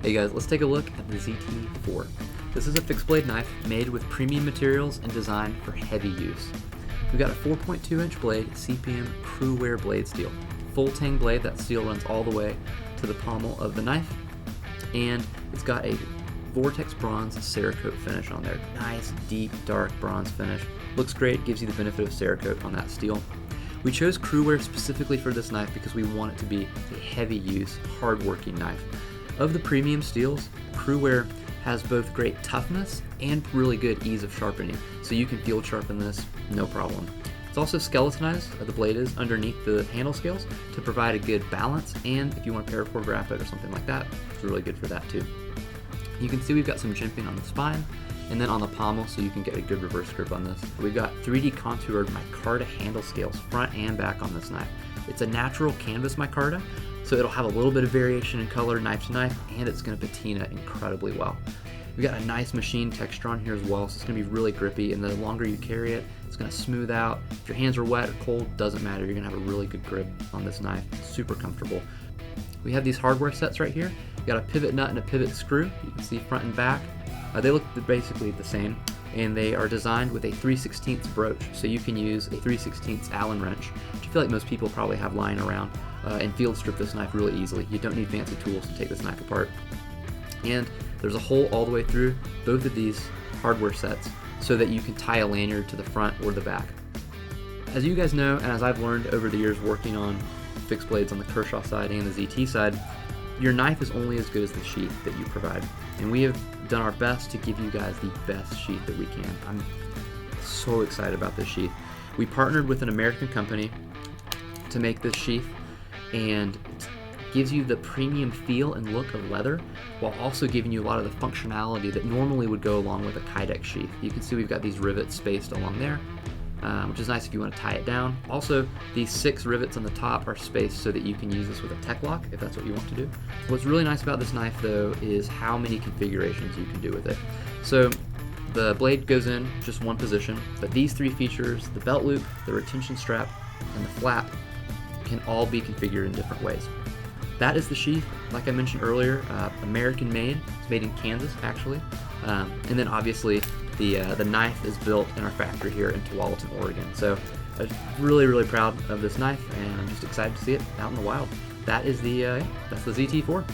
Hey guys, let's take a look at the ZT4. This is a fixed blade knife made with premium materials and designed for heavy use. We've got a 4.2 inch blade, CPM Cru-Wear blade steel. Full tang blade, that steel runs all the way to the pommel of the knife. And it's got a Vortex bronze Cerakote finish on there. Nice, deep, dark bronze finish. Looks great, gives you the benefit of Cerakote on that steel. We chose Cru-Wear specifically for this knife because we want it to be a heavy use, hard working knife. Of the premium steels, Cru-Wear has both great toughness and really good ease of sharpening, so you can field sharpen this no problem. It's also skeletonized, the blade is, underneath the handle scales to provide a good balance, and if you want to paracord wrap it or something like that, it's really good for that too. You can see we've got some jimping on the spine and then on the pommel, so you can get a good reverse grip on this. We've got 3D contoured micarta handle scales front and back on this knife. It's a natural canvas micarta, so it'll have a little bit of variation in color knife to knife, and it's going to patina incredibly well. We've got a nice machine texture on here as well, so it's going to be really grippy, and the longer you carry it, it's going to smooth out. If your hands are wet or cold, doesn't matter, you're going to have a really good grip on this knife. Super comfortable. We have these hardware sets right here. We've got a pivot nut and a pivot screw. You can see front and back. They look basically the same, and they are designed with a 3/16 broach, so you can use a 3/16 Allen wrench, which I feel like most people probably have lying around, and field strip this knife really easily. You don't need fancy tools to take this knife apart. And there's a hole all the way through both of these hardware sets so that you can tie a lanyard to the front or the back. As you guys know, and as I've learned over the years working on fixed blades on the Kershaw side and the ZT side, your knife is only as good as the sheath that you provide. And we have done our best to give you guys the best sheath that we can. I'm so excited about this sheath. We partnered with an American company to make this sheath, and it gives you the premium feel and look of leather while also giving you a lot of the functionality that normally would go along with a Kydex sheath. You can see we've got these rivets spaced along there, which is nice if you want to tie it down. Also, these 6 rivets on the top are spaced so that you can use this with a tech lock if that's what you want to do. What's really nice about this knife though is how many configurations you can do with it. So the blade goes in just one position, but these 3 features, the belt loop, the retention strap, and the flap, can all be configured in different ways. That is the sheath, like I mentioned earlier, American made. It's made in Kansas actually, and then obviously the knife is built in our factory here in Tualatin, Oregon. So I'm really proud of this knife, and I'm just excited to see it out in the wild. That's the ZT4.